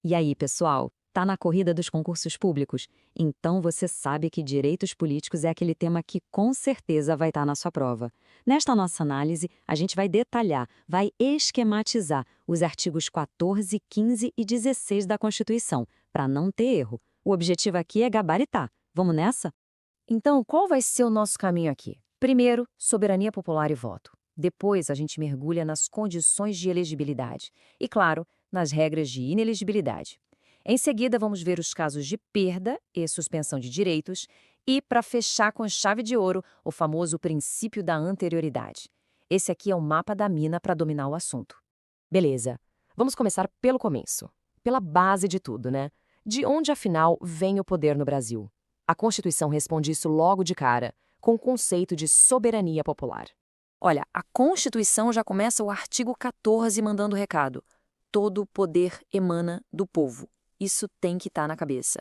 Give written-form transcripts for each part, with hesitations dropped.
E aí, pessoal? Tá na corrida dos concursos públicos? Então você sabe que direitos políticos é aquele tema que com certeza vai estar na sua prova. Nesta nossa análise, a gente vai detalhar, vai esquematizar os artigos 14, 15 e 16 da Constituição, para não ter erro. O objetivo aqui é gabaritar. Vamos nessa? Então, qual vai ser o nosso caminho aqui? Primeiro, soberania popular e voto. Depois, a gente mergulha nas condições de elegibilidade. E, claro, nas regras de inelegibilidade. Em seguida, vamos ver os casos de perda e suspensão de direitos. E, para fechar com chave de ouro, o famoso princípio da anterioridade. Esse aqui é o mapa da mina para dominar o assunto. Beleza. Vamos começar pelo começo. Pela base de tudo, né? De onde, afinal, vem o poder no Brasil? A Constituição responde isso logo de cara, com o conceito de soberania popular. Olha, a Constituição já começa o artigo 14 mandando recado. Todo poder emana do povo. Isso tem que estar na cabeça.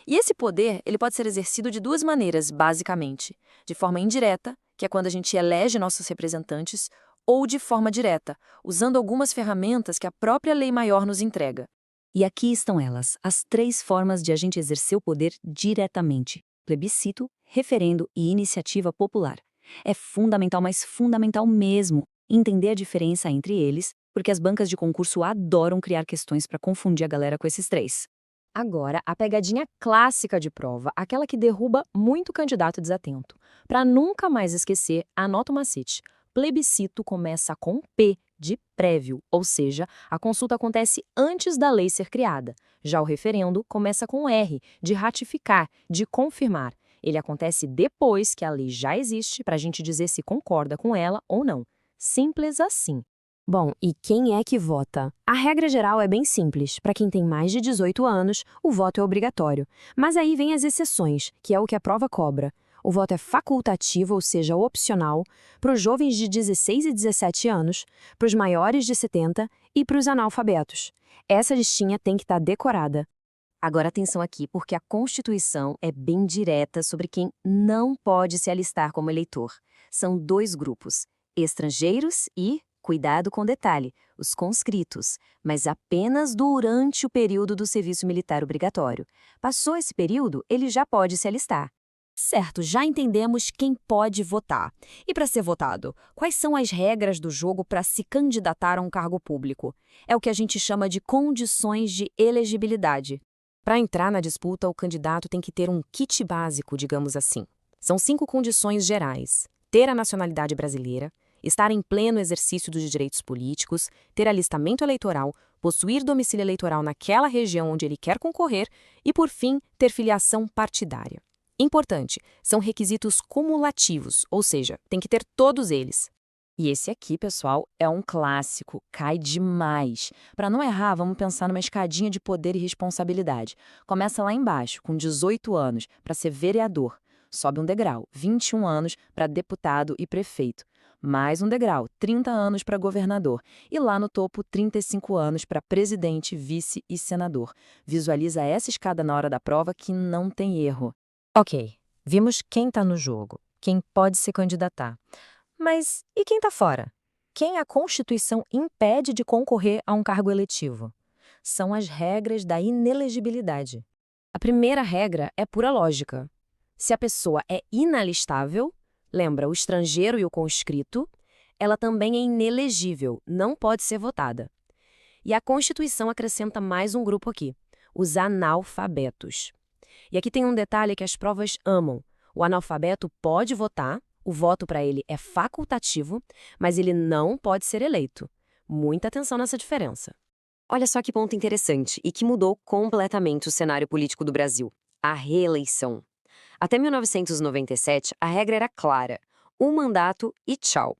E esse poder, ele pode ser exercido de duas maneiras, basicamente. De forma indireta, que é quando a gente elege nossos representantes, ou de forma direta, usando algumas ferramentas que a própria lei maior nos entrega. E aqui estão elas, as 3 formas de a gente exercer o poder diretamente: plebiscito, referendo e iniciativa popular. É fundamental, mas fundamental mesmo, entender a diferença entre eles, porque as bancas de concurso adoram criar questões para confundir a galera com esses 3. Agora, a pegadinha clássica de prova, aquela que derruba muito candidato desatento. Para nunca mais esquecer, anota o macete. Plebiscito começa com P, de prévio, ou seja, a consulta acontece antes da lei ser criada. Já o referendo começa com R, de ratificar, de confirmar. Ele acontece depois que a lei já existe para a gente dizer se concorda com ela ou não. Simples assim. Bom, e quem é que vota? A regra geral é bem simples. Para quem tem mais de 18 anos, o voto é obrigatório. Mas aí vem as exceções, que é o que a prova cobra. O voto é facultativo, ou seja, opcional, para os jovens de 16 e 17 anos, para os maiores de 70 e para os analfabetos. Essa listinha tem que estar decorada. Agora atenção aqui, porque a Constituição é bem direta sobre quem não pode se alistar como eleitor. São 2 grupos, estrangeiros e, cuidado com o detalhe, os conscritos, mas apenas durante o período do serviço militar obrigatório. Passou esse período, ele já pode se alistar. Certo, já entendemos quem pode votar. E para ser votado, quais são as regras do jogo para se candidatar a um cargo público? É o que a gente chama de condições de elegibilidade. Para entrar na disputa, o candidato tem que ter um kit básico, digamos assim. São 5 condições gerais: ter a nacionalidade brasileira, estar em pleno exercício dos direitos políticos, ter alistamento eleitoral, possuir domicílio eleitoral naquela região onde ele quer concorrer e, por fim, ter filiação partidária. Importante, são requisitos cumulativos, ou seja, tem que ter todos eles. E esse aqui, pessoal, é um clássico, cai demais. Para não errar, vamos pensar numa escadinha de poder e responsabilidade. Começa lá embaixo, com 18 anos, para ser vereador. Sobe um degrau, 21 anos para deputado e prefeito. Mais um degrau, 30 anos para governador. E lá no topo, 35 anos para presidente, vice e senador. Visualiza essa escada na hora da prova que não tem erro. Ok, vimos quem está no jogo, quem pode se candidatar. Mas e quem está fora? Quem a Constituição impede de concorrer a um cargo eletivo? São as regras da inelegibilidade. A primeira regra é pura lógica. Se a pessoa é inalistável, lembra o estrangeiro e o conscrito, ela também é inelegível, não pode ser votada. E a Constituição acrescenta mais um grupo aqui, os analfabetos. E aqui tem um detalhe que as provas amam. O analfabeto pode votar, o voto para ele é facultativo, mas ele não pode ser eleito. Muita atenção nessa diferença. Olha só que ponto interessante e que mudou completamente o cenário político do Brasil: a reeleição. Até 1997, a regra era clara: um mandato e tchau.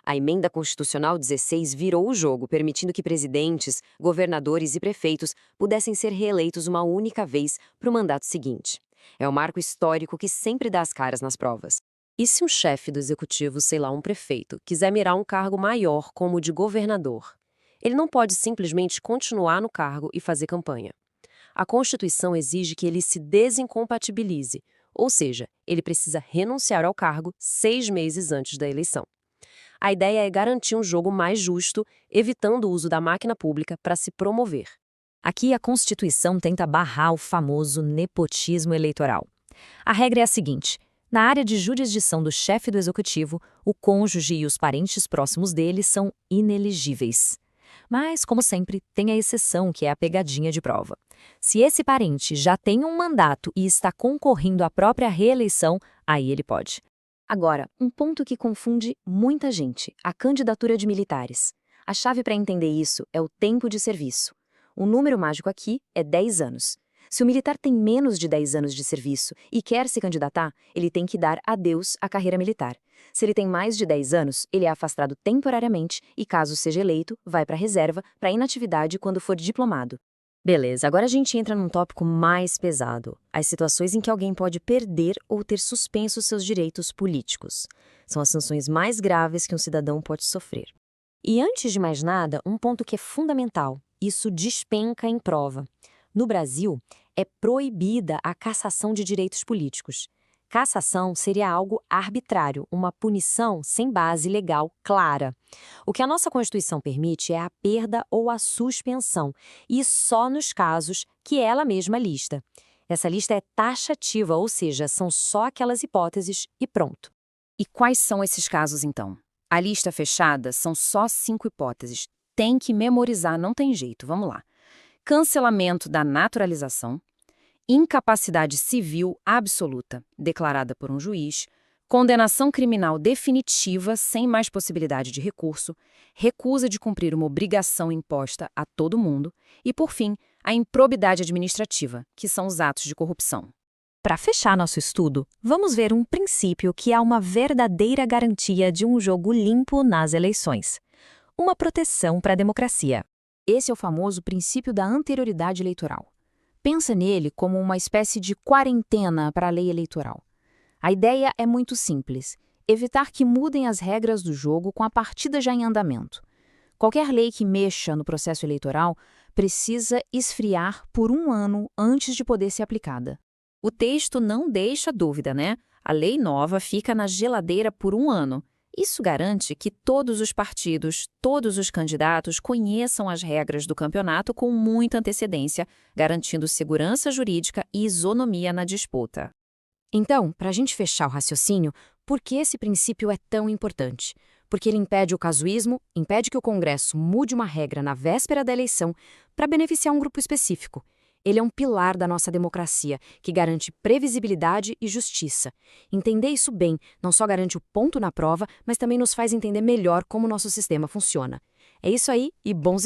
A emenda constitucional 16 virou o jogo, permitindo que presidentes, governadores e prefeitos pudessem ser reeleitos uma única vez para o mandato seguinte. É um marco histórico que sempre dá as caras nas provas. E se um chefe do executivo, sei lá, um prefeito, quiser mirar um cargo maior, como o de governador? Ele não pode simplesmente continuar no cargo e fazer campanha. A Constituição exige que ele se desincompatibilize, ou seja, ele precisa renunciar ao cargo 6 meses antes da eleição. A ideia é garantir um jogo mais justo, evitando o uso da máquina pública para se promover. Aqui a Constituição tenta barrar o famoso nepotismo eleitoral. A regra é a seguinte: na área de jurisdição do chefe do executivo, o cônjuge e os parentes próximos dele são inelegíveis. Mas, como sempre, tem a exceção, que é a pegadinha de prova. Se esse parente já tem um mandato e está concorrendo à própria reeleição, aí ele pode. Agora, um ponto que confunde muita gente: a candidatura de militares. A chave para entender isso é o tempo de serviço. O número mágico aqui é 10 anos. Se o militar tem menos de 10 anos de serviço e quer se candidatar, ele tem que dar adeus à carreira militar. Se ele tem mais de 10 anos, ele é afastado temporariamente e, caso seja eleito, vai para a reserva, para inatividade quando for diplomado. Beleza, agora a gente entra num tópico mais pesado: as situações em que alguém pode perder ou ter suspenso seus direitos políticos. São as sanções mais graves que um cidadão pode sofrer. E antes de mais nada, um ponto que é fundamental: isso despenca em prova. No Brasil, é proibida a cassação de direitos políticos. Cassação seria algo arbitrário, uma punição sem base legal clara. O que a nossa Constituição permite é a perda ou a suspensão, e só nos casos que ela mesma lista. Essa lista é taxativa, ou seja, são só aquelas hipóteses e pronto. E quais são esses casos, então? A lista fechada são só 5 hipóteses. Tem que memorizar, não tem jeito. Vamos lá. Cancelamento da naturalização, incapacidade civil absoluta, declarada por um juiz, condenação criminal definitiva sem mais possibilidade de recurso, recusa de cumprir uma obrigação imposta a todo mundo e, por fim, a improbidade administrativa, que são os atos de corrupção. Para fechar nosso estudo, vamos ver um princípio que é uma verdadeira garantia de um jogo limpo nas eleições: uma proteção para a democracia. Esse é o famoso princípio da anterioridade eleitoral. Pensa nele como uma espécie de quarentena para a lei eleitoral. A ideia é muito simples: evitar que mudem as regras do jogo com a partida já em andamento. Qualquer lei que mexa no processo eleitoral precisa esfriar por 1 ano antes de poder ser aplicada. O texto não deixa dúvida, né? A lei nova fica na geladeira por 1 ano. Isso garante que todos os partidos, todos os candidatos conheçam as regras do campeonato com muita antecedência, garantindo segurança jurídica e isonomia na disputa. Então, para a gente fechar o raciocínio, por que esse princípio é tão importante? Porque ele impede o casuísmo, impede que o Congresso mude uma regra na véspera da eleição para beneficiar um grupo específico. Ele é um pilar da nossa democracia, que garante previsibilidade e justiça. Entender isso bem não só garante o ponto na prova, mas também nos faz entender melhor como o nosso sistema funciona. É isso aí e bons